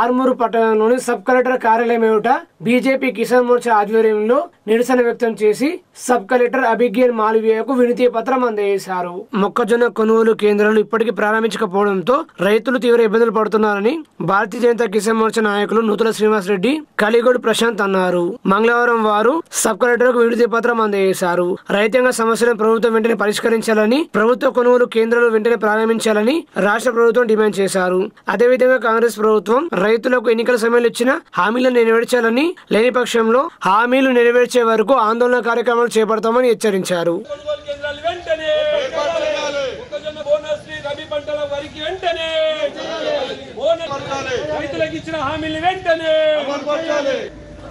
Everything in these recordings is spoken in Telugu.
ఆర్మూరు పట్టణంలోని సబ్ కలెక్టర్ కార్యాలయం ఎదుట బీజేపీ కిసాన్ మోర్చా ఆధ్వర్యంలో నిరసన వ్యక్తం చేసి సబ్ కలెక్టర్ అభిజ్ఞాన్ మాల్వియాకు వినతి పత్రం అందజేశారు. మొక్కజొన్న కొనుగోలు కేంద్రాలు ఇప్పటికీ ప్రారంభించకపోవడంతో రైతులు తీవ్ర ఇబ్బందులు పడుతున్నారని భారతీయ జనతా కిసాన్ మోర్చా నాయకులు నూతల శ్రీనివాస్ రెడ్డి, కలిగోడు ప్రశాంత్ అన్నారు. మంగళవారం వారు సబ్ కలెక్టర్ కు వినతి పత్రం అందజేశారు. రైతాంగ సమస్యలను ప్రభుత్వం వెంటనే పరిష్కరించాలని, ప్రభుత్వ కొనుగోలు కేంద్రాలు వెంటనే ప్రారంభించాలని రాష్ట్ర ప్రభుత్వం డిమాండ్ చేశారు. అదేవిధంగా కాంగ్రెస్ ప్రభుత్వం రైతులకు ఎన్నికల సమయంలో ఇచ్చిన హామీలను నెరవేర్చాలని, లేని పక్షంలో హామీలు నెరవేర్చే వరకు ఆందోళన కార్యక్రమాలు చేపడతామని హెచ్చరించారు.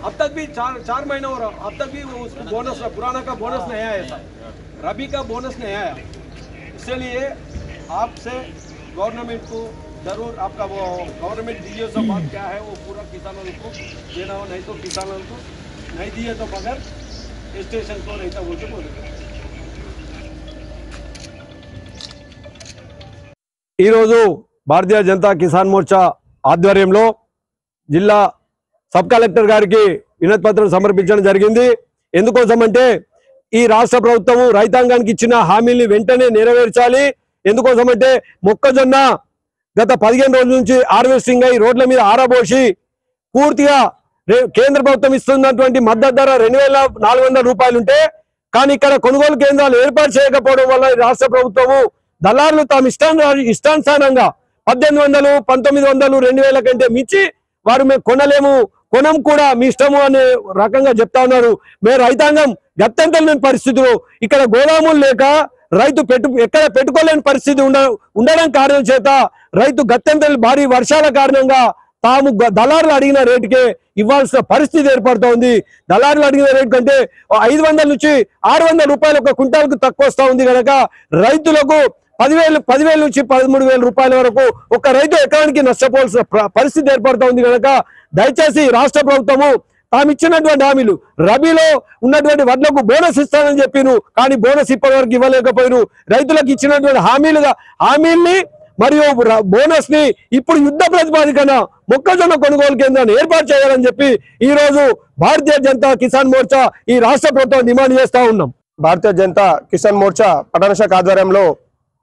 अब तक भी चार महीना हो रहा, अब तक भी बोनस पुराना का बोनस नहीं आया था, रबी का बोनस नहीं आया। इसलिए आपसे गवर्नमेंट को जरूर आपका वो गवर्नमेंट डीओ का बात क्या है वो पूरा किसानों को देना हो, नहीं तो किसानों को नहीं दिए तो बगैर स्टेशन को नहीं था वो तो बोले। ఈరోజు భారతీయ జనతా కిసాన్ మోర్చా ఆధ్వర్యంలో జిల్లా సబ్ కలెక్టర్ గారికి వినతి పత్రం సమర్పించడం జరిగింది. ఎందుకోసమంటే ఈ రాష్ట్ర ప్రభుత్వము రైతాంగానికి ఇచ్చిన హామీల్ని వెంటనే నెరవేర్చాలి. ఎందుకోసమంటే మొక్కజొన్న గత 15 రోజుల నుంచి హార్వెస్టింగ్ అయి రోడ్ల మీద ఆరబోసి పూర్తిగా కేంద్ర ప్రభుత్వం ఇస్తున్నటువంటి మద్దతు ధర 2400 రూపాయలు ఉంటే, కానీ ఇక్కడ కొనుగోలు కేంద్రాలు ఏర్పాటు చేయకపోవడం వల్ల రాష్ట్ర ప్రభుత్వము దళారులు తాము ఇష్టానుసారంగా 1800, 1900, 2000 కంటే మించి వారు మేము కొనలేము, కొనం కూడా మీ ఇష్టము అనే రకంగా చెప్తా ఉన్నారు. మేము రైతాంగం గత్యంతరలేని పరిస్థితులు, ఇక్కడ గోదాములు లేక రైతు ఎక్కడ పెట్టుకోలేని పరిస్థితి ఉండడం కారణం చేత రైతు గత్యంతరం భారీ వర్షాల కారణంగా తాము దళారులు అడిగిన రేటుకే ఇవ్వాల్సిన పరిస్థితి ఏర్పడుతూ ఉంది. దళారులు అడిగిన రేటు కంటే 500 నుంచి 600 రూపాయలు ఒక క్వింటాల్కు తక్కువ వస్తూ ఉంది కనుక రైతులకు 10,000 నుంచి 13,000 రూపాయల వరకు ఒక రైతు ఎకరానికి నష్టపోవాల్సిన పరిస్థితి ఏర్పడుతూ ఉంది కనుక దయచేసి రాష్ట్ర ప్రభుత్వము తాము ఇచ్చినటువంటి హామీలు, రబీలో ఉన్నటువంటి వడ్లకు బోనస్ ఇస్తానని చెప్పిను, కానీ బోనస్ ఇప్పటి వరకు ఇవ్వలేకపోయిను. రైతులకు ఇచ్చినటువంటి హామీల్ని మరియు బోనస్ ని ఇప్పుడు యుద్ధ ప్రతిపాదికన మొక్కజొన్న కొనుగోలు కేంద్రాన్ని ఏర్పాటు చేయాలని చెప్పి ఈ రోజు భారతీయ జనతా కిసాన్ మోర్చా ఈ రాష్ట్ర ప్రభుత్వం డిమాండ్ చేస్తా ఉన్నాం. భారతీయ జనతా కిసాన్ మోర్చా పట్టణ శాఖ ఆధ్వర్యంలో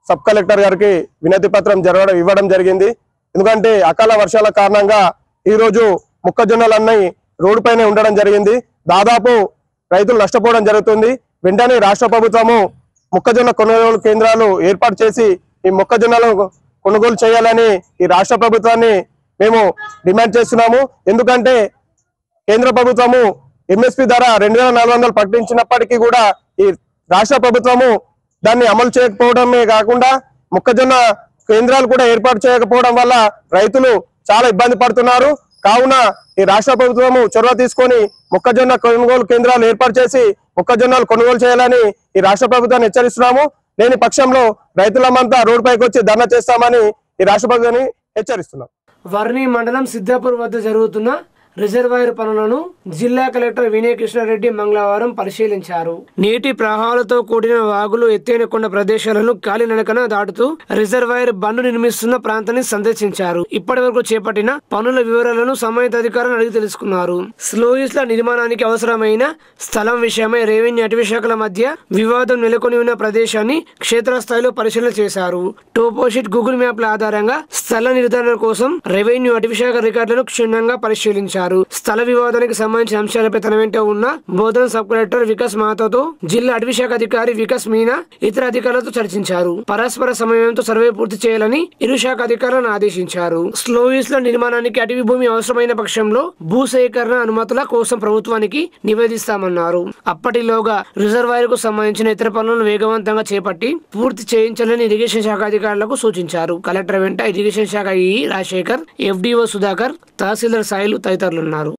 సబ్ కలెక్టర్ గారికి వినతి పత్రం ఇవ్వడం జరిగింది. ఎందుకంటే అకాల వర్షాల కారణంగా ఈ రోజు మొక్కజొన్నలన్నీ రోడ్డు పైన ఉండడం జరిగింది. దాదాపు రైతులు నష్టపోవడం జరుగుతుంది. వెంటనే రాష్ట్ర ప్రభుత్వము మొక్కజొన్న కొనుగోలు కేంద్రాలు ఏర్పాటు చేసి ఈ మొక్కజొన్నలను కొనుగోలు చేయాలని ఈ రాష్ట్ర ప్రభుత్వాన్ని మేము డిమాండ్ చేస్తున్నాము. ఎందుకంటే కేంద్ర ప్రభుత్వము ఎంఎస్పి ధర 2400 ప్రకటించినప్పటికీ కూడా ఈ రాష్ట్ర ప్రభుత్వము దాన్ని అమలు చేయకపోవడమే కాకుండా మొక్కజొన్న కేంద్రాలు కూడా ఏర్పాటు చేయకపోవడం వల్ల రైతులు చాలా ఇబ్బంది పడుతున్నారు. కావున ఈ రాష్ట్ర ప్రభుత్వము చొరవ తీసుకొని మొక్కజొన్న కొనుగోలు కేంద్రాలు ఏర్పాటు చేసి మొక్కజొన్నలు కొనుగోలు చేయాలని ఈ రాష్ట్ర ప్రభుత్వాన్ని హెచ్చరిస్తున్నాము. లేని పక్షంలో రైతులమంతా రోడ్డుపైకి వచ్చి ధర్నా చేస్తామని ఈ రాష్ట్ర ప్రభుత్వాన్ని హెచ్చరిస్తున్నాం. వర్ణి మండలం సిద్ధాపూర్ వద్ద జరుగుతున్న రిజర్వాయర్ పనులను జిల్లా కలెక్టర్ వినయ్ కృష్ణారెడ్డి మంగళవారం పరిశీలించారు. నీటి ప్రవాహాలతో కూడిన వాగులు, ఎత్తైన కొండ ప్రదేశాలను కాలినడకన దాటుతూ రిజర్వాయర్ బండ్లు నిర్మిస్తున్న ప్రాంతాన్ని సందర్శించారు. ఇప్పటి వరకు చేపట్టిన పనుల వివరాలను సంబంధిత అధికారులను అడిగి తెలుసుకున్నారు. స్లోయిస్ల నిర్మాణానికి అవసరమైన స్థలం విషయమై రెవెన్యూ అటవీ శాఖల మధ్య వివాదం నెలకొని ఉన్న ప్రదేశాన్ని క్షేత్రస్థాయిలో పరిశీలన చేశారు. టోపోషీట్, గూగుల్ మ్యాప్ల ఆధారంగా స్థల నిర్ధారణ కోసం రెవెన్యూ అటవీ శాఖ రికార్డులను క్షుణ్ణంగా పరిశీలించారు. స్థల వివాదానికి సంబంధించిన అంశాలపై తన వెంట ఉన్న బోధన సబ్ కలెక్టర్ వికాస్ మాతాతో జిల్లా అటవీ శాఖ అధికారి వికాస్ మీనా ఇతర అధికారులతో చర్చించారు. పరస్పర సమన్వయంతో సర్వే పూర్తి చేయాలని ఇరు శాఖ అధికారులను ఆదేశించారు. స్లోయిస్ల నిర్మాణానికి అటవీ భూమి అవసరమైన పక్షంలో భూసేకరణ అనుమతుల కోసం ప్రభుత్వానికి నివేదిస్తామన్నారు. అప్పటిలోగా రిజర్వాయర్ కు సంబంధించిన ఇతర పనులను వేగవంతంగా చేపట్టి పూర్తి చేయించాలని ఇరిగేషన్ శాఖ అధికారులకు సూచించారు. కలెక్టర్ వెంట ఇరిగేషన్ శాఖ ఈఈ రాజశేఖర్, FDO సుధాకర్, తహసీల్దార్ సాయిలు తదితరులు ఉన్నారు.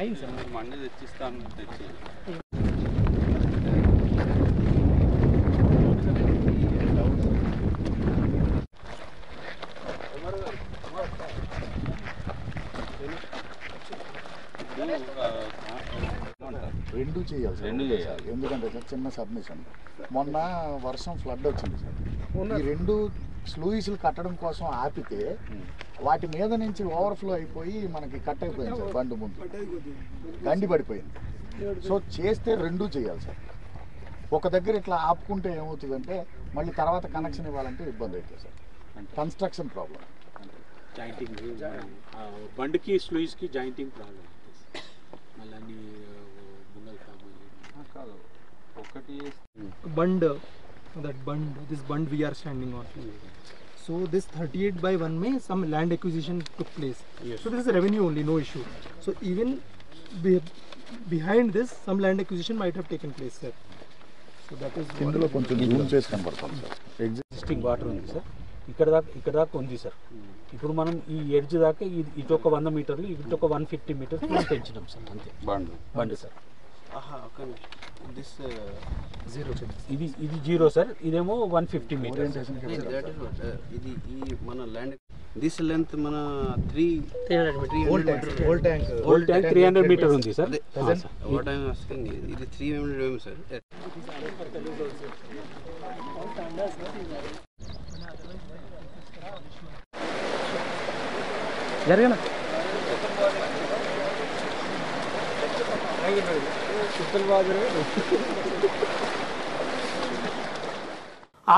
అయింది సార్ మండే తెచ్చిస్తాను తెచ్చి రెండు చేయాలి సార్ ఎందుకంటే సార్ చిన్న సబ్మిషన్ మొన్న వర్షం ఫ్లడ్ వచ్చింది సార్ ఈ రెండు స్లూయిస్లు కట్టడం కోసం ఆపితే వాటి మీద నుంచి ఓవర్ఫ్లో అయిపోయి మనకి కట్ అయిపోయింది సార్ బండి ముందు గండి పడిపోయింది సో చేస్తే రెండు చేయాలి సార్ ఒక దగ్గర ఇట్లా ఆపుకుంటే ఏమవుతుందంటే మళ్ళీ తర్వాత కనెక్షన్ ఇవ్వాలంటే ఇబ్బంది అవుతుంది సార్ కన్స్ట్రక్షన్ ప్రాబ్లం జాయింటింగ్ బండికి స్లూయిస్కి జాయింటింగ్ ప్రాబ్లం మళ్ళీ bund, that bund, this bund we are standing on. So this 38 by 1 may some land acquisition took place. Yes. So this is revenue only, no issue. So even behind this some land acquisition might have taken place, sir. So that is ఇందులో కొంచెం జూమ్ చేసి కనబడుతుంది సార్ ఎగ్జిస్టింగ్ వాటర్ ఉంది సార్ ఇక్కడ దాకా ఉంది సార్ ఇప్పుడు మనం ఈ ఎడ్జ్ దాకా ఇటు ఒక 100 మీటర్లు ఇటు ఒక 150 మీటర్స్ మనం పెంచినాం సార్ అంతే బండి సార్ ఇది జీరో సార్ ఇదేమో 150 మీటర్స్ ఇది ఈ మన ల్యాండ్ దిస్ లెంత్ మన old tank 300 మీటర్ ఉంది sir what I am asking ఇది 300 mm సార్ జరగనా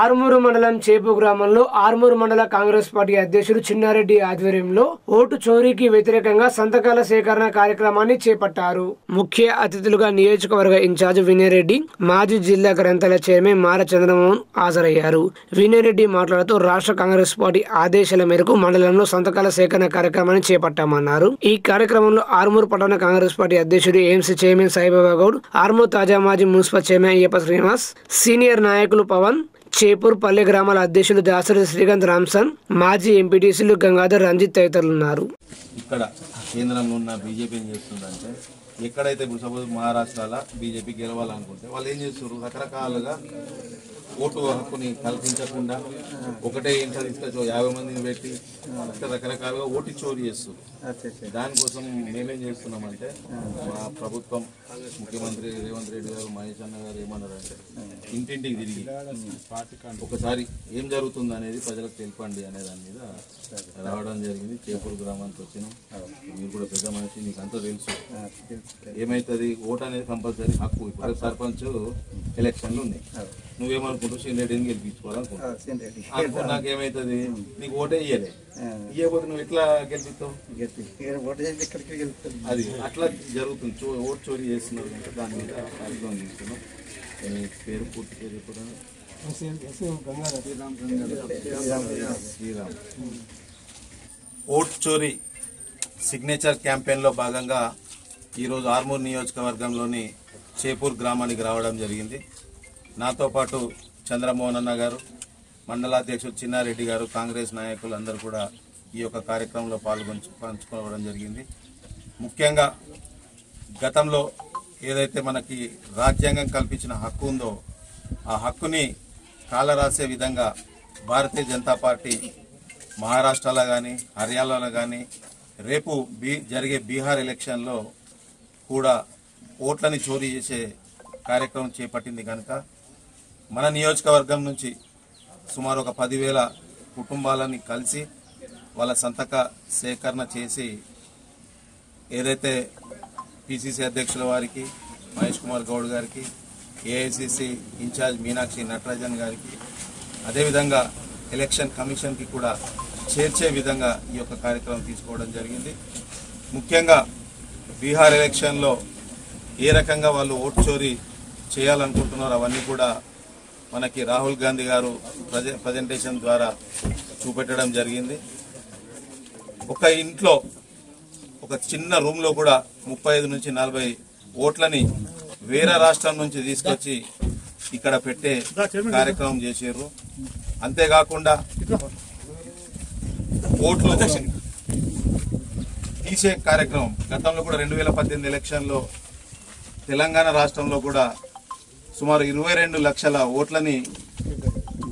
ఆర్మూరు మండలం చేపు గ్రామంలో ఆర్మూరు మండల కాంగ్రెస్ పార్టీ అధ్యక్షుడు చిన్నారెడ్డి ఆధ్వర్యంలో ఓటు చోరీకి వ్యతిరేకంగా సంతకాల సేకరణ కార్యక్రమాన్ని చేపట్టారు. ముఖ్య అతిథులుగా నియోజకవర్గ ఇన్ఛార్జ్ వినయరెడ్డి, మాజీ జిల్లా గ్రంథాలయ చైర్మన్ మార చంద్రమోహన్ హాజరయ్యారు. వినయరెడ్డి మాట్లాడుతూ రాష్ట్ర కాంగ్రెస్ పార్టీ ఆదేశాల మేరకు మండలంలో సంతకాల సేకరణ కార్యక్రమాన్ని చేపట్టామన్నారు. ఈ కార్యక్రమంలో ఆర్మూరు పట్టణ కాంగ్రెస్ పార్టీ అధ్యక్షుడు ఏఎంసీ చైర్మన్ సాయిబాబా గౌడ్, ఆర్మూరు తాజా మాజీ municipal chairman Ayyappa Srinivas, senior నాయకులు పవన్, చేపూర్ పల్లె గ్రామాల అధ్యక్షులు దాసరి శ్రీకాంత్ రామ్సన్, మాజీ ఎంపీటీసీలు గంగాధర్, రంజిత్ తదితరులున్నారు. ఇక్కడ కేంద్రంలో ఉన్న బీజేపీ ఏం చేస్తుందంటే ఎక్కడైతే ఇప్పుడు సపోజ్ మహారాష్ట్రలో బీజేపీ గెలవాలనుకుంటే వాళ్ళు ఏం చేస్తారు రకరకాలుగా ఓటు హక్కుని కల్పించకుండా ఒకటే ఇంట్లో తీసుకొచ్చి 50 మందిని పెట్టి రకరకాలుగా ఓటు చోరీ చేస్తారు. దానికోసం మేమేం చేస్తున్నామంటే మా ప్రభుత్వం ముఖ్యమంత్రి రేవంత్ రెడ్డి గారు, మహేష్ అన్న గారు ఏమన్నారంటే ఇంటింటికి తిరిగి ఒకసారి ఏం జరుగుతుంది అనేది ప్రజలకు తెలిపండి అనే దాని మీద రావడం జరిగింది. చేపూరు గ్రామానికి వచ్చినాం. మీరు కూడా పెద్ద మనిషి, నీకు అంతా తెలుసు ఏమవుతుంది. ఓటు అనేది కంపల్సరీ హక్కు. ఇప్పుడు సర్పంచ్ ఎలక్షన్లు ఉన్నాయి, నువ్వేమనుకుంటావు సీనియర్ని గెలిపించుకోవాలనుకుంటున్నావు. నాకేమవుతుంది, నీకు ఓటే ఇయ్యలే, ఇయ్యకపోతే నువ్వు ఎట్లా గెలిపిస్తావు? అది అట్లా జరుగుతుంది. ఓటు చోరీ చేస్తున్నారు అంటే దాని మీద కార్యక్రమం తీసుకున్నాం. పేరు పూర్తి పేరు కూడా శ్రీరామ్. ఓట్ చోరీ సిగ్నేచర్ క్యాంపెయిన్లో భాగంగా ఈరోజు ఆర్మూర్ నియోజకవర్గంలోని చేపూర్ గ్రామానికి రావడం జరిగింది. నాతో పాటు చంద్రమోహన్ అన్న గారు, మండలాధ్యక్షుడు చిన్నారెడ్డి గారు, కాంగ్రెస్ నాయకులు అందరూ కూడా ఈ యొక్క కార్యక్రమంలో పంచుకోవడం జరిగింది. ముఖ్యంగా గతంలో ఏదైతే మనకి రాజ్యాంగం కల్పించిన హక్కు ఉందో ఆ హక్కుని కాలరాసే విధంగా భారతీయ జనతా పార్టీ మహారాష్ట్రలో కానీ హర్యానాలో కానీ రేపు జరిగే బీహార్ ఎలక్షన్లో కూడా ఓట్లని చోరీ చేసే కార్యక్రమం చేపట్టింది కనుక మన నియోజకవర్గం నుంచి సుమారు ఒక 10,000 కుటుంబాలని కలిసి వాళ్ళ సంతక సేకరణ చేసి ఏదైతే పిసిసి అధ్యక్షుల వారికి, మహేష్ కుమార్ గౌడ్ గారికి, ఏఐసిసి ఇన్ఛార్జ్ మీనాక్షి నటరాజన్ గారికి, అదేవిధంగా ఎలక్షన్ కమిషన్కి కూడా చేర్చే విధంగా ఈ యొక్క కార్యక్రమం తీసుకోవడం జరిగింది. ముఖ్యంగా బీహార్ ఎలక్షన్లో ఏ రకంగా వాళ్ళు ఓటు చోరీ చేయాలనుకుంటున్నారో అవన్నీ కూడా మనకి రాహుల్ గాంధీ గారు ప్రజెంటేషన్ ద్వారా చూపెట్టడం జరిగింది. ఒక ఇంట్లో ఒక చిన్న రూమ్లో కూడా 35 నుంచి 40 ఓట్లని వేరే రాష్ట్రం నుంచి తీసుకొచ్చి ఇక్కడ పెట్టే కార్యక్రమం చేశారు. అంతేకాకుండా ఓట్లు తీసే కార్యక్రమం గతంలో కూడా 2018 ఎలక్షన్లో తెలంగాణ రాష్ట్రంలో కూడా సుమారు 22 లక్షల ఓట్లని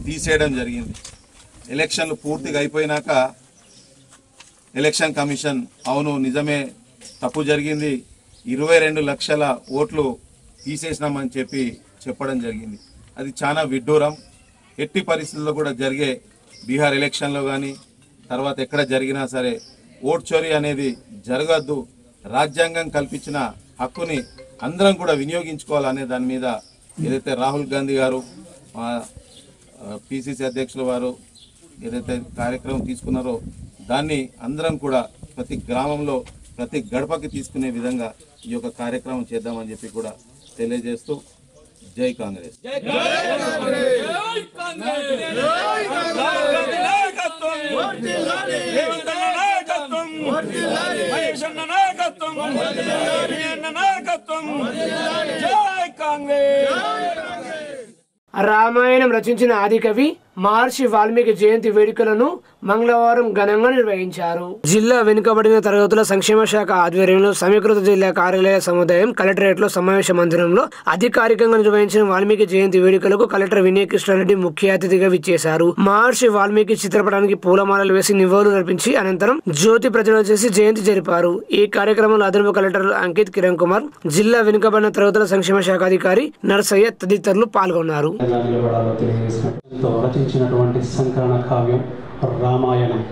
తీసేయడం జరిగింది. ఎలక్షన్లు పూర్తిగా అయిపోయినాక ఎలక్షన్ కమిషన్ అవును నిజమే తప్పు జరిగింది, 22 లక్షల ఓట్లు తీసేసినామని చెప్పడం జరిగింది. అది చాలా విడ్డూరం. ఎట్టి పరిస్థితుల్లో కూడా జరిగే బీహార్ ఎలక్షన్లో కానీ తర్వాత ఎక్కడ జరిగినా సరే ఓట్ చోరీ అనేది జరగద్దు. రాజ్యాంగం కల్పించిన హక్కుని అందరం కూడా వినియోగించుకోవాలనే దాని మీద ఏదైతే రాహుల్ గాంధీ గారు పిసిసి అధ్యక్షుల వారు ఏదైతే కార్యక్రమం తీసుకున్నారో దాన్ని అందరం కూడా ప్రతి గ్రామంలో ప్రతి గడపకి తీసుకునే విధంగా ఈ యొక్క కార్యక్రమం చేద్దామని చెప్పి కూడా తెలియజేస్తూ జై కాంగ్రెస్. రామాయణం రచించిన ఆదికవి మహర్షి వాల్మీకి జయంతి వేడుకలను మంగళవారం ఘనంగా నిర్వహించారు. జిల్లా వెనుకబడిన తరగతుల సంక్షేమ శాఖ ఆధ్వర్యంలో సమీకృత జిల్లా కార్యాలయ సముదాయం కలెక్టరేట్ లో సమావేశ మందిరంలో అధికారికంగా నిర్వహించిన వాల్మీకి జయంతి వేడుకలకు కలెక్టర్ వినయ్ కృష్ణారెడ్డి ముఖ్య అతిథిగా విచ్చేశారు. మహర్షి వాల్మీకి చిత్రపటానికి పూలమాలలు వేసి నివాళులు అర్పించి అనంతరం జ్యోతి ప్రజ్వలన చేసి జయంతి జరిపారు. ఈ కార్యక్రమంలో అదనపు కలెక్టర్ అంకిత్ కిరణ్ కుమార్, జిల్లా వెనుకబడిన తరగతుల సంక్షేమ శాఖ అధికారి నర్సయ్య తదితరులు పాల్గొన్నారు. రచించినటువంటి సంకలన కావ్యం రామాయణం.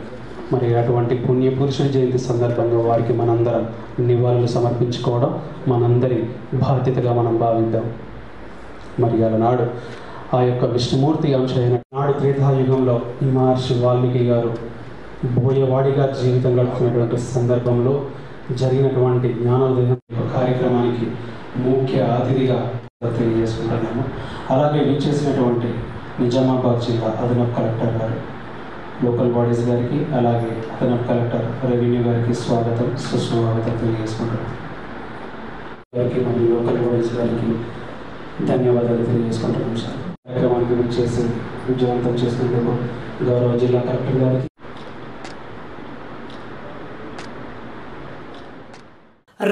మరి అటువంటి పుణ్య పురుషుల జయంతి సందర్భంగా వారికి మనందరం నివాళులు సమర్పించుకోవడం మనందరి బాధ్యతగా మనం భావిద్దాం. మరి అలనాడు ఆ యొక్క విష్ణుమూర్తి అంశ అయిన నాడు త్రేతాయుగంలో మహర్షి వాల్మీకి గారు బోయవాడిగా జీవితం గడుపుతున్నటువంటి సందర్భంలో జరిగినటువంటి జ్ఞానోదయం కార్యక్రమానికి ముఖ్య అతిథిగా తెలియజేసుకుంటున్నాము. అలాగే విచ్చేసినటువంటి నిజామాబాద్ జిల్లా అదనపు కలెక్టర్ గారు, లోకల్ బాడీస్ గారికి, అలాగే అదనపు కలెక్టర్ రెవెన్యూ గారికి స్వాగతం సుస్వాగతం తెలియజేసుకుంటున్నాం. గారికి మరియు లోకల్ బాడీస్ గారికి ధన్యవాదాలు తెలియజేసుకుంటున్నాం. సార్ కార్యక్రమానికి విచ్చేసి విజయవంతం చేసినందుకు గౌరవ జిల్లా కలెక్టర్ గారికి.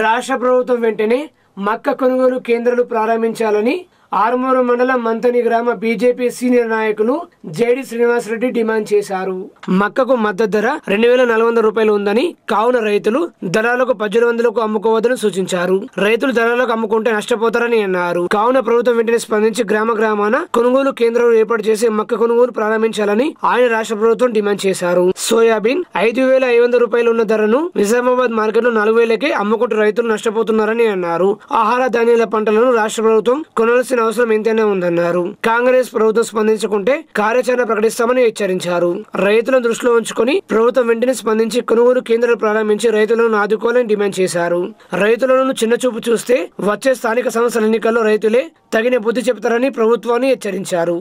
రాష్ట్ర ప్రభుత్వం వెంటనే మక్క కొనుగోలు కేంద్రాలు ప్రారంభించాలని ఆర్మూరు మండలం మంతని గ్రామ బీజేపీ సీనియర్ నాయకులు జేడి శ్రీనివాసరెడ్డి డిమాండ్ చేశారు. మక్కకు మద్దతు ధర 2400 రూపాయలు ఉందని, కావున రైతులు దళాలకు 1800కు అమ్ముకోవద్దని సూచించారు. రైతులు దళాలకు అమ్ముకుంటే నష్టపోతారని అన్నారు. కావున ప్రభుత్వం వెంటనే స్పందించి గ్రామాన కొనుగోలు కేంద్రాలు ఏర్పాటు చేసి మక్క కొనుగోలు ప్రారంభించాలని ఆయన రాష్ట్ర ప్రభుత్వం డిమాండ్ చేశారు. సోయాబీన్ 5500 రూపాయలు ఉన్న ధరను నిజామాబాద్ మార్కెట్ లో 4000కే అమ్ముకుంటూ రైతులు నష్టపోతున్నారని అన్నారు. ఆహార ధాన్యాల పంటలను రాష్ట్ర ప్రభుత్వం కొనాల్సిన అవసరం ఎంతైనా ఉందన్నారు. కాంగ్రెస్ ప్రభుత్వం స్పందించకుంటే కార్యాచరణ ప్రకటిస్తామని హెచ్చరించారు. రైతులను దృష్టిలో ఉంచుకొని ప్రభుత్వం వెంటనే స్పందించి కొనుగోలు కేంద్రాలు ప్రారంభించి రైతులను ఆదుకోవాలని డిమాండ్ చేశారు. రైతులను చిన్నచూపు చూస్తే వచ్చే స్థానిక సంస్థల ఎన్నికల్లో రైతులే తగిన బుద్ధి చెబుతారని ప్రభుత్వాన్ని హెచ్చరించారు.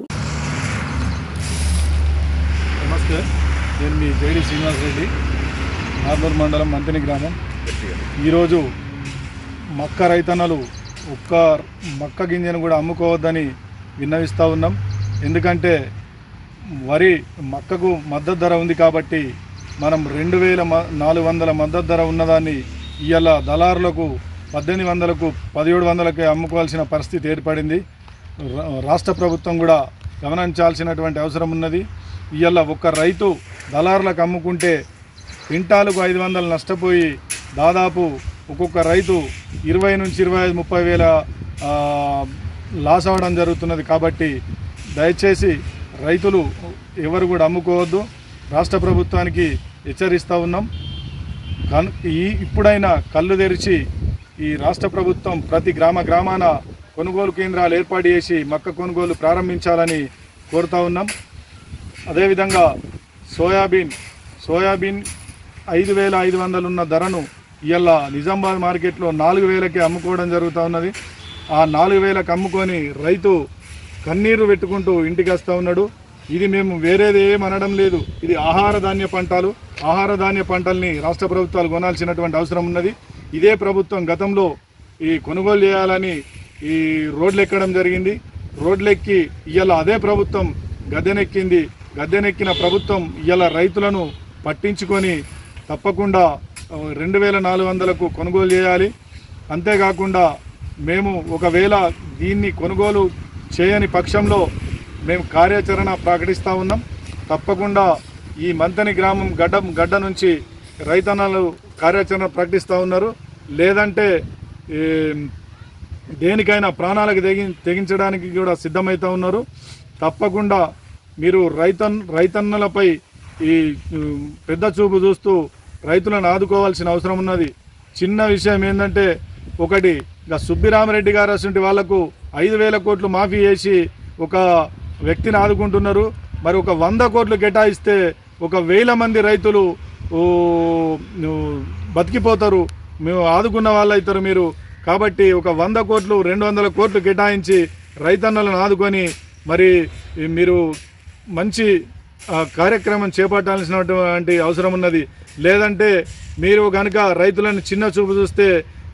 నమస్తే, నేను మీ జేడి శ్రీనివాసరెడ్డి, ఆర్మూరు మండలం మంతని గ్రామం. ఈరోజు మక్క రైతన్నలు ఒక్క మక్క గింజను కూడా అమ్ముకోవద్దని విన్నవిస్తూ ఉన్నాం. ఎందుకంటే వరి మక్కకు మద్దతు ధర ఉంది కాబట్టి మనం 2400 మద్దతు ధర ఉన్నదాన్ని ఇవాళ దళారులకు 1800కు 1700కే అమ్ముకోవాల్సిన పరిస్థితి ఏర్పడింది. రాష్ట్ర ప్రభుత్వం కూడా గమనించాల్సినటువంటి అవసరం ఉన్నది. ఇవాళ ఒక్క రైతు దళారులకు అమ్ముకుంటే క్వింటాలకు 500 నష్టపోయి దాదాపు ఒక్కొక్క రైతు 20 నుంచి 25-30 వేల లాస్ అవ్వడం జరుగుతున్నది. కాబట్టి దయచేసి రైతులు ఎవరు కూడా అమ్ముకోవద్దు. రాష్ట్ర ప్రభుత్వానికి హెచ్చరిస్తూ ఉన్నాం. ఇప్పుడైనా కళ్ళు తెరిచి ఈ రాష్ట్ర ప్రభుత్వం ప్రతి గ్రామాన కొనుగోలు కేంద్రాలు ఏర్పాటు చేసి మక్క కొనుగోలు ప్రారంభించాలని కోరుతూ ఉన్నాం. అదేవిధంగా సోయాబీన్ 5500 ఉన్న ధరను ఇవాళ నిజామాబాద్ మార్కెట్లో 4000కే అమ్ముకోవడం జరుగుతూ ఉన్నది. ఆ 4000కి అమ్ముకొని రైతు కన్నీరు పెట్టుకుంటూ ఇంటికి వస్తూ ఉన్నాడు. ఇది మేము వేరేది ఏమనడం లేదు. ఇది ఆహార ధాన్య పంటల్ని రాష్ట్ర ప్రభుత్వాలు కొనాల్సినటువంటి అవసరం ఉన్నది. ఇదే ప్రభుత్వం గతంలో ఈ కొనుగోలు చేయాలని ఈ రోడ్లు ఎక్కడం జరిగింది. రోడ్లెక్కి ఇవాళ అదే ప్రభుత్వం గద్దెనెక్కిన ప్రభుత్వం ఇవాళ రైతులను పట్టించుకొని తప్పకుండా 2400కు కొనుగోలు చేయాలి. అంతేకాకుండా మేము ఒకవేళ దీన్ని కొనుగోలు చేయని పక్షంలో మేము కార్యాచరణ ప్రకటిస్తూ ఉన్నాం. తప్పకుండా ఈ మంతని గ్రామం గడ్డ నుంచి రైతన్నలు కార్యాచరణ ప్రకటిస్తూ ఉన్నారు. లేదంటే దేనికైనా ప్రాణాలకు తెగించడానికి కూడా సిద్ధమవుతూ ఉన్నారు. తప్పకుండా మీరు రైతన్నలపై ఈ పెద్ద చూపు చూస్తూ రైతులను ఆదుకోవాల్సిన అవసరం ఉన్నది. చిన్న విషయం ఏంటంటే, ఒకటి సుబ్బిరామరెడ్డి గారు అసలు వాళ్లకు 5,000 కోట్లు మాఫీ చేసి ఒక వ్యక్తిని ఆదుకుంటున్నారు. మరి ఒక 100 కోట్లు కేటాయిస్తే 1,000 మంది రైతులు బతికిపోతారు, మేము ఆదుకున్న వాళ్ళు అవుతారు మీరు. కాబట్టి ఒక 100 కోట్లు 200 కోట్లు కేటాయించి రైతన్నలను ఆదుకొని మరి మీరు మంచి కార్యక్రమం చేపట్టాల్సినటువంటి అవసరం ఉన్నది. లేదంటే మీరు కనుక రైతులను చిన్న చూపు చూస్తే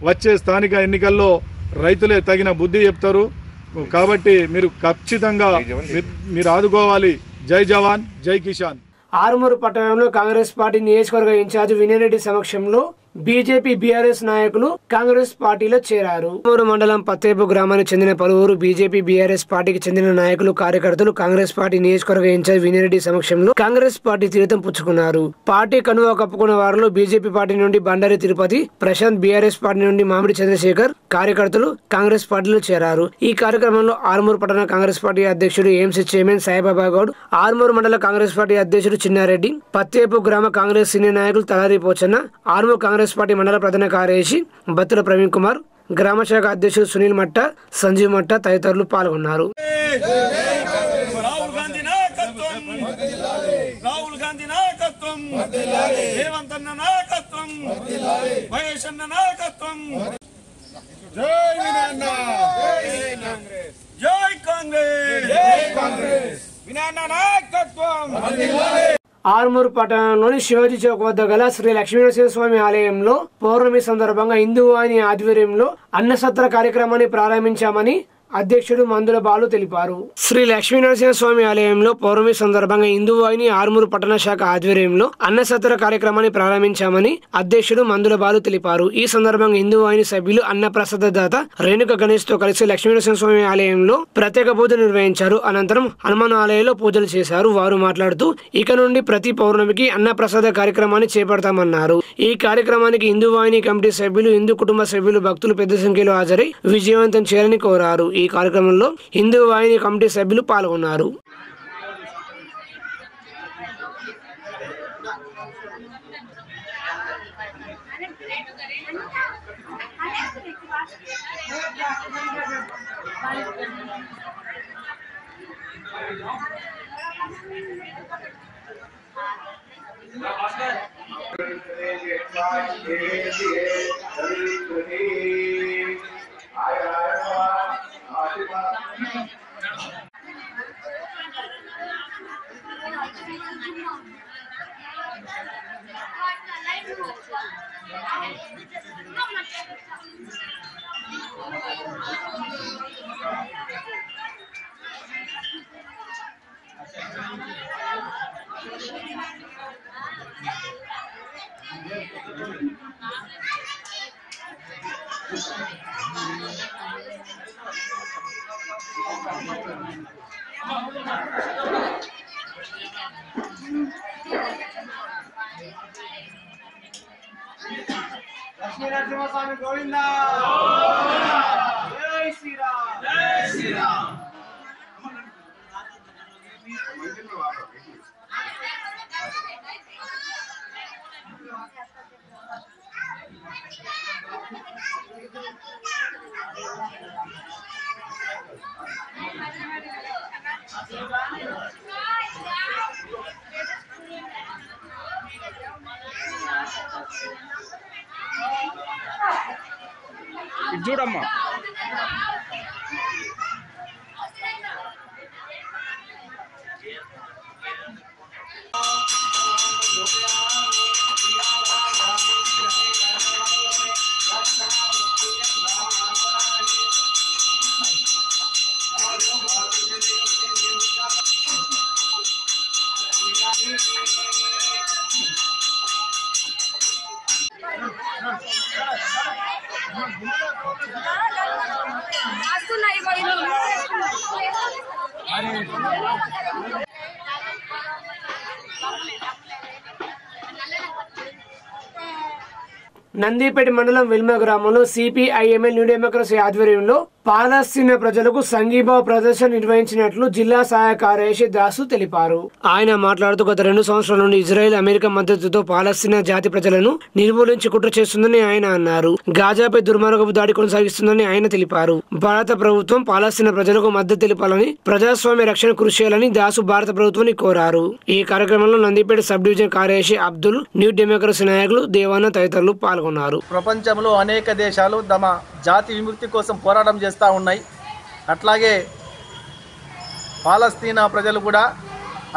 వచ్చే స్థానిక ఎన్నికల్లో రైతులే తగిన బుద్ధి చెప్తారు. కాబట్టి మీరు ఖచ్చితంగా మీరు ఆదుకోవాలి. జై జవాన్ జై కిసాన్. ఆరుమూరు పట్టణంలో కాంగ్రెస్ పార్టీ నియోజకవర్గ ఇన్ఛార్జ్ వినయరెడ్డి సమక్షంలో బీజేపీ బీఆర్ఎస్ నాయకులు కాంగ్రెస్ పార్టీలో చేరారు. ఆరుమూరు మండలం పత్తేపు గ్రామానికి చెందిన పలువురు బీజేపీ బీఆర్ఎస్ పార్టీకి చెందిన నాయకులు కార్యకర్తలు కాంగ్రెస్ పార్టీ నియోజకవర్గ ఇన్ఛార్జ్ వినయరెడ్డి సమక్షంలో కాంగ్రెస్ పార్టీ తీర్థం పుచ్చుకున్నారు. పార్టీ కనువ కప్పుకున్న వారిలో బీజేపీ పార్టీ నుండి బండారి తిరుపతి ప్రశాంత్, బీఆర్ఎస్ పార్టీ నుండి మామిడి చంద్రశేఖర్ కార్యకర్తలు కాంగ్రెస్ పార్టీలో చేరారు. ఈ కార్యక్రమంలో ఆరుమూరు పట్టణ కాంగ్రెస్ పార్టీ అధ్యక్షుడు ఏఎంసీ చైర్మన్ సాయిబాబా గౌడ్, ఆరుమూరు మండల కాంగ్రెస్ పార్టీ అధ్యక్షుడు చిన్నారెడ్డి, పత్తేపు గ్రామ కాంగ్రెస్ సీనియర్ నాయకులు తలారి పోచన్న, ఆరుమూరు కాంగ్రెస్ పార్టీ మండల ప్రధాన కార్యదర్శి బత్తుల ప్రవీణ్ కుమార్, గ్రామ శాఖ అధ్యక్షుడు సునీల్ మట్ట, సంజీవ్ మట్ట తదితరులు పాల్గొన్నారు. ఆరుమూరు పట్టణంలోని శివాజీ చౌక్ వద్ద గల శ్రీ లక్ష్మీనరసింహస్వామి ఆలయంలో పౌర్ణమి సందర్భంగా హిందూ వాహిని ఆధ్వర్యంలో అన్నసత్ర కార్యక్రమాన్ని ప్రారంభించామని అధ్యక్షుడు మందుల బాలు తెలిపారు. శ్రీ లక్ష్మీనరసింహస్వామి ఆలయంలో పౌర్ణమి సందర్భంగా హిందూ వాహిని ఆరుమూరు పట్టణ శాఖ ఆధ్వర్యంలో అన్నసత్ర కార్యక్రమాన్ని ప్రారంభించామని అధ్యక్షుడు మందుల బాలు తెలిపారు. ఈ సందర్భంగా హిందూ వాహిని సభ్యులు అన్నప్రసాద దాత రేణుక గణేష్ తో కలిసి లక్ష్మీనరసింహస్వామి ఆలయంలో ప్రత్యేక పూజలు నిర్వహించారు. అనంతరం హనుమాన్ ఆలయంలో పూజలు చేశారు. వారు మాట్లాడుతూ ఇక నుండి ప్రతి పౌర్ణమికి అన్నప్రసాద కార్యక్రమాన్ని చేపడతామన్నారు. ఈ కార్యక్రమానికి హిందూ వాహిని కమిటీ సభ్యులు, హిందూ కుటుంబ సభ్యులు, భక్తులు పెద్ద సంఖ్యలో హాజరై విజయవంతం చేయాలని కోరారు. ఈ కార్యక్రమంలో హిందూ వాహిని కమిటీ సభ్యులు పాల్గొన్నారు. లక్ష్మీనరసింహస్వామి గోవిందా, జై శ్రీరామ్, జై శ్రీరామ్. చూడమ్మా. నందిపేట మండలం వెల్మ గ్రామంలో సిపిఐఎంఎల్ న్యూ డెమోక్రసీ ఆధ్వర్యంలో పాలస్తీనా ప్రజలకు సంఘీభావ ప్రదర్శన నిర్వహించినట్లు జిల్లా సహాయ కార్యదర్శి దాసు తెలిపారు. ఆయన మాట్లాడుతూ గత 2 సంవత్సరాల నుండి ఇజ్రాయెల్ అమెరికా మద్దతుతో పాలస్తీనా జాతి ప్రజలను నిర్మూలించి కుట్ర చేస్తుందని ఆయన అన్నారు. గాజాపై దుర్మార్గపు దాడి కొనసాగిస్తుందని ఆయన తెలిపారు. భారత ప్రభుత్వం పాలస్తీనా ప్రజలకు మద్దతు తెలపాలని, ప్రజాస్వామ్య రక్షణ కృషి చేయాలని దాసు భారత ప్రభుత్వాన్ని కోరారు. ఈ కార్యక్రమంలో నందిపేట సబ్ డివిజన్ కార్యదర్శి అబ్దుల్, న్యూ డెమోక్రసీ నాయకులు దేవాన తదితరులు పాల్గొన్నారు. ప్రపంచంలో అనేక దేశాలు తమ జాతి విముక్తి కోసం పోరాటం చేస్తూ ఉన్నాయి. అట్లాగే పాలస్తీనా ప్రజలు కూడా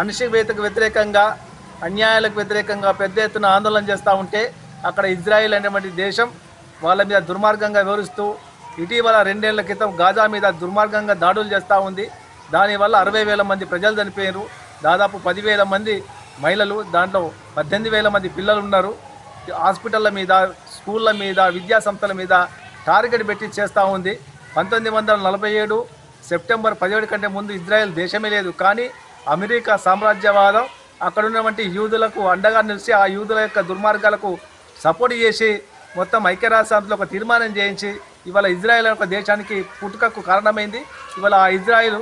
అణచివేతకు వ్యతిరేకంగా, అన్యాయాలకు వ్యతిరేకంగా పెద్ద ఎత్తున ఆందోళన చేస్తూ ఉంటే అక్కడ ఇజ్రాయెల్ అనేటువంటి దేశం వాళ్ళ మీద దుర్మార్గంగా వివరిస్తూ ఇటీవల 2 ఏళ్ల క్రితం గాజా మీద దుర్మార్గంగా దాడులు చేస్తూ ఉంది. దానివల్ల 60,000 మంది ప్రజలు చనిపోయారు. దాదాపు 10,000 మంది మహిళలు, దాంట్లో 18,000 మంది పిల్లలు ఉన్నారు. హాస్పిటళ్ళ మీద, స్కూళ్ళ మీద, విద్యా సంస్థల మీద టార్గెట్ పెట్టి చేస్తూ ఉంది. 1947 సెప్టెంబర్ 17 కంటే ముందు ఇజ్రాయెల్ దేశమే లేదు. కానీ అమెరికా సామ్రాజ్యవాదం అక్కడ ఉన్నటువంటి యూదులకు అండగా నిలిచి ఆ యూదుల యొక్క దుర్మార్గాలకు సపోర్ట్ చేసి మొత్తం ఐక్యరాజ్యసమితిలో ఒక తీర్మానం చేయించి ఇవాళ ఇజ్రాయెల్ యొక్క దేశానికి పుట్టుకకు కారణమైంది. ఇవాళ ఆ ఇజ్రాయెల్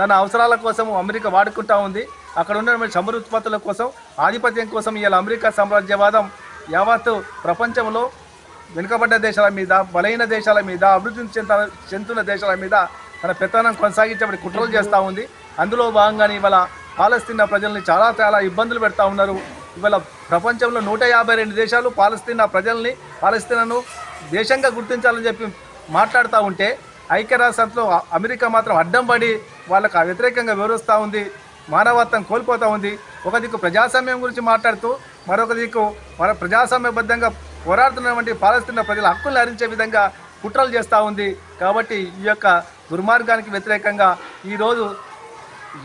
తన అవసరాల కోసం అమెరికా వాడుకుంటూ ఉంది. అక్కడ ఉన్నటువంటి చమురు ఉత్పత్తుల కోసం, ఆధిపత్యం కోసం ఇవాళ అమెరికా సామ్రాజ్యవాదం యావత్తు ప్రపంచంలో వెనుకబడ్డ దేశాల మీద, బలహీన దేశాల మీద, అభివృద్ధి చెందుతున్న దేశాల మీద తన పెత్తనం కొనసాగించబడి కుట్రలు చేస్తూ ఉంది. అందులో భాగంగానే ఇవాళ పాలస్తీనా ప్రజల్ని చాలా ఇబ్బందులు పెడతా ఉన్నారు. ఇవాళ ప్రపంచంలో 152 దేశాలు పాలస్తీనాను దేశంగా గుర్తించాలని చెప్పి మాట్లాడుతూ ఉంటే ఐక్యరాజ్యసమితిలో అమెరికా మాత్రం అడ్డం పడి వాళ్ళకు వ్యతిరేకంగా వివరిస్తూ ఉంది. మానవత్వం కోల్పోతూ ఉంది. ఒక దిక్కు ప్రజాస్వామ్యం గురించి మాట్లాడుతూ మరొక దిక్కు ప్రజాస్వామ్యబద్ధంగా పోరాడుతున్నటువంటి పాలస్తీనా ప్రజల హక్కులు హరించే విధంగా కుట్రలు చేస్తూ ఉంది. కాబట్టి ఈ యొక్క దుర్మార్గానికి వ్యతిరేకంగా ఈరోజు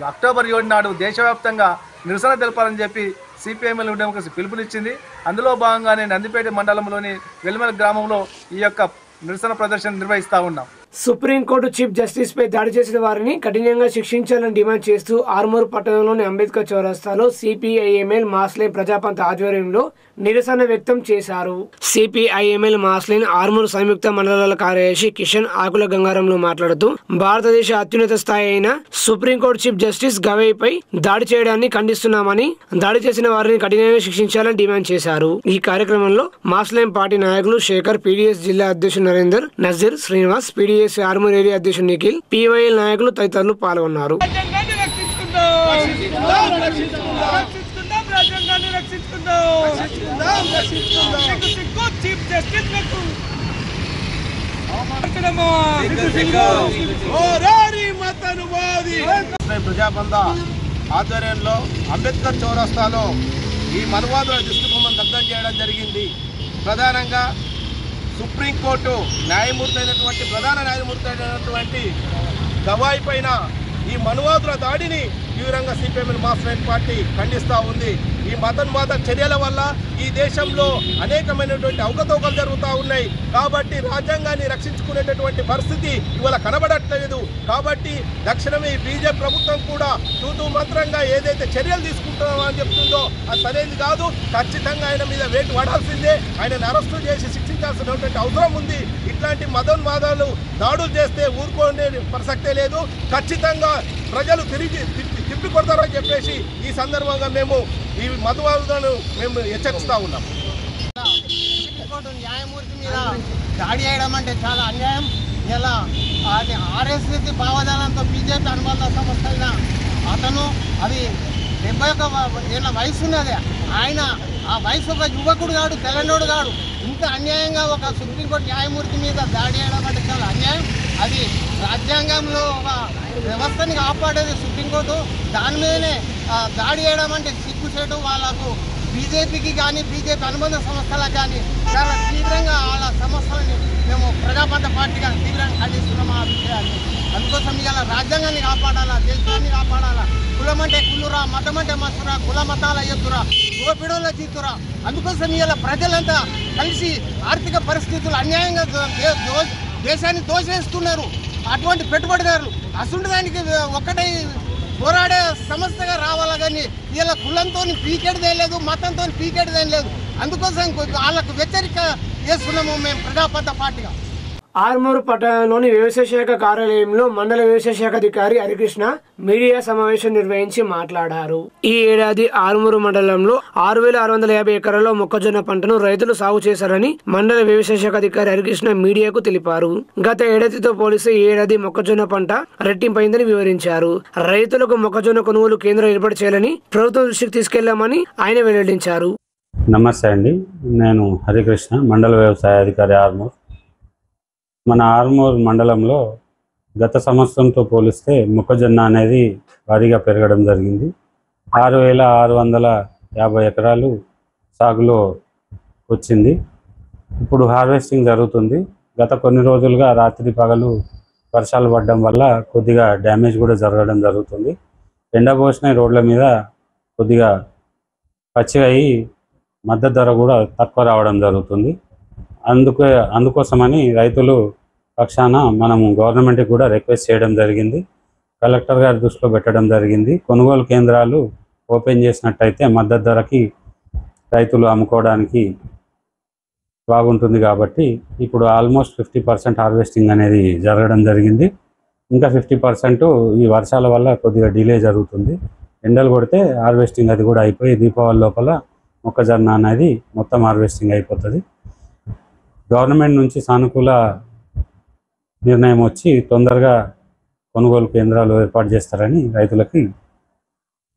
అక్టోబర్ 7 నాడు దేశవ్యాప్తంగా నిరసన తెలపాలని చెప్పి సిపిఐఎంఎల్ న్యూ డెమోక్రసీ పిలుపునిచ్చింది. అందులో భాగంగానే నందిపేట మండలంలోని వెల్మెల గ్రామంలో ఈ యొక్క నిరసన ప్రదర్శన నిర్వహిస్తూ ఉన్నాం. సుప్రీంకోర్టు చీఫ్ జస్టిస్ పై దాడి చేసిన వారిని కఠినంగా శిక్షించాలని డిమాండ్ చేస్తూ ఆర్మూర్ పట్టణంలోని అంబేద్కర్ చౌరస్తాలో సిపిఐఎంఎల్ మాస్లైన్ ప్రజాపంత ఆధ్వర్యంలో నిరసన వ్యక్తం చేశారు. సిపిఐఎంఎల్ మాస్లైన్ ఆర్మూర్ సంయుక్త మండలాల కార్యదర్శి కిషన్ ఆకుల గంగారంలో మాట్లాడుతూ భారతదేశ అత్యున్నత స్థాయి అయిన సుప్రీంకోర్టు చీఫ్ జస్టిస్ గవై పై దాడి చేయడాన్ని ఖండిస్తున్నామని, దాడి చేసిన వారిని కఠినంగా శిక్షించాలని డిమాండ్ చేశారు. ఈ కార్యక్రమంలో మాస్లైన్ పార్టీ నాయకులు శేఖర్, పీడీఎస్ జిల్లా అధ్యక్షుడు నరేందర్, నజీర్, శ్రీనివాస్, పీడీఎస్ ఆర్మూర్ ఏరియా అధ్యక్షుడు నిఖిల్, పివైఎల్ నాయకులు తదితరులు పాల్గొన్నారు. ప్రజాబంధ ఆధ్వర్యంలో అంబేద్కర్ చౌరస్తాలో ఈ మనువాదుల దిష్టిబొమ్మను దగ్ధం చేయడం జరిగింది. ప్రధానంగా సుప్రీంకోర్టు ప్రధాన న్యాయమూర్తి అయినటువంటి గవాయి పైన ఈ మనువాదుల దాడిని తీవ్రంగా సిపిఎంఎల్ మాస్లైన్ పార్టీ ఖండిస్తూ ఉంది. ఈ మతోన్మాద చర్యల వల్ల ఈ దేశంలో అనేకమైనటువంటి అవకతవకలు జరుగుతూ ఉన్నాయి. కాబట్టి రాజ్యాంగాన్ని రక్షించుకునేటటువంటి పరిస్థితి ఇవాళ కనబడట్లేదు. కాబట్టి తక్షణమే ఈ బీజేపీ ప్రభుత్వం కూడా తూతూ మంత్రంగా ఏదైతే చర్యలు తీసుకుంటున్నామో అని చెప్తుందో అది సరైనది కాదు. ఖచ్చితంగా ఆయన మీద వేటు పడాల్సిందే. ఆయనను అరెస్టు చేసి శిక్షించాల్సినటువంటి అవసరం ఉంది. ఇట్లాంటి మతోన్మాదాలు దాడులు చేస్తే ఊరుకోనే ప్రసక్తే లేదు. ఖచ్చితంగా ప్రజలు తిప్పి కొడతారని చెప్పేసి ఈ సందర్భంగా మేము ఈ మతవాదులను మేము హెచ్చరిస్తూ ఉన్నాం. న్యాయమూర్తి మీద దాడి చేయడం అంటే చాలా అన్యాయం. ఇలా అది ఆర్ఎస్ఎస్ భావజాలంతో బీజేపీ అనుబంధ సంస్థ అయిన అతను అది 71 ఏళ్ళ వయసు ఉన్నది. ఆయన ఆ వయసు ఒక యువకుడు కాడు, తెలంగాణోడు కాడు. ఇంత అన్యాయంగా ఒక సుప్రీంకోర్టు న్యాయమూర్తి మీద దాడి చేయడం అంటే చాలా అన్యాయం. అది రాజ్యాంగంలో ఒక వ్యవస్థని కాపాడేది సుప్రీంకోర్టు. దాని మీదనే దాడి చేయడం అంటే సిగ్గుచేటు. వాళ్ళకు బీజేపీకి కానీ బీజేపీ అనుబంధ సంస్థలకు కానీ చాలా తీవ్రంగా వాళ్ళ సమస్యలని మేము ప్రజాబంధ పార్టీగా తీవ్రంగా ఖండిస్తున్నాము ఆ విషయాన్ని. అందుకోసం ఇవాళ రాజ్యాంగాన్ని కాపాడాలా, దేశాన్ని కాపాడాలా. కులం అంటే కుల్లురా, మతం అంటే మసురా, కుల మతాల ఎత్తురా, యువపిడోళ్ళ జీతురా. అందుకోసం ఇవాళ ప్రజలంతా కలిసి ఆర్థిక పరిస్థితులు అన్యాయంగా దేశాన్ని దోచేస్తున్నారు అటువంటి పెట్టుబడిదారులు. అసలు దానికి ఒక్కటే పోరాడే సంస్థగా రావాలా కానీ ఇలా కులంతో పీకెడిదేం లేదు, మతంతో పీకెడిదేం లేదు. అందుకోసం వాళ్ళకు వ్యతిరేక చేస్తున్నాము మేము ప్రజాపంత పార్టీగా. ఆర్మూరు పట్టణంలోని వ్యవసాయ శాఖ కార్యాలయంలో మండల వ్యవసాయ శాఖ అధికారి హరికృష్ణ మీడియా సమావేశం నిర్వహించి మాట్లాడారు. ఈ ఏడాది ఆర్మూరు మండలంలో 6,650 ఎకరాల్లో మొక్కజొన్న పంటను రైతులు సాగు చేశారని మండల వ్యవసాయ శాఖ అధికారి హరికృష్ణ మీడియాకు తెలిపారు. గత ఏడాదితో పోలిస్తే ఈ ఏడాది మొక్కజొన్న పంట రెట్టింపైందని వివరించారు. రైతులకు మొక్కజొన్న కొనుగోలు కేంద్రం ఏర్పాటు చేయాలని ప్రభుత్వం దృష్టికి తీసుకెళ్లామని ఆయన వెల్లడించారు. నమస్తే అండి, నేను హరికృష్ణ, మండల వ్యవసాయ అధికారి ఆర్మూర్. మన ఆర్మూర్ మండలంలో గత సంవత్సరంతో పోలిస్తే మొక్కజొన్న అనేది భారీగా పెరగడం జరిగింది. 6,650 ఎకరాలు సాగులో వచ్చింది. ఇప్పుడు హార్వెస్టింగ్ జరుగుతుంది. గత కొన్ని రోజులుగా రాత్రి పగలు వర్షాలు పడడం వల్ల కొద్దిగా డ్యామేజ్ కూడా జరగడం జరుగుతుంది. ఎండబోసిన రోడ్ల మీద కొద్దిగా పచ్చిగా అయ్యి మద్దతు ధర కూడా తక్కువ రావడం జరుగుతుంది. అందుకోసమని రైతులు పక్షాన మనము గవర్నమెంట్కి కూడా రిక్వెస్ట్ చేయడం జరిగింది. కలెక్టర్ గారి దృష్టిలో పెట్టడం జరిగింది. కొనుగోలు కేంద్రాలు ఓపెన్ చేసినట్టయితే మద్దతు ధరకి రైతులు అమ్ముకోవడానికి బాగుంటుంది. కాబట్టి ఇప్పుడు ఆల్మోస్ట్ 50% హార్వెస్టింగ్ అనేది జరగడం జరిగింది. ఇంకా 50% ఈ వర్షాల వల్ల కొద్దిగా డిలే జరుగుతుంది. ఎండలు కొడితే హార్వెస్టింగ్ అది కూడా అయిపోయి దీపావళి లోపల మొక్కజొన్న అనేది మొత్తం హార్వెస్టింగ్ అయిపోతుంది. గవర్నమెంట్ నుంచి సానుకూల నిర్ణయం వచ్చి తొందరగా కొనుగోలు కేంద్రాలు ఏర్పాటు చేస్తారని రైతులకి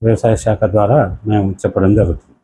వ్యవసాయ శాఖ ద్వారా మేము చెప్పడం జరుగుతుంది.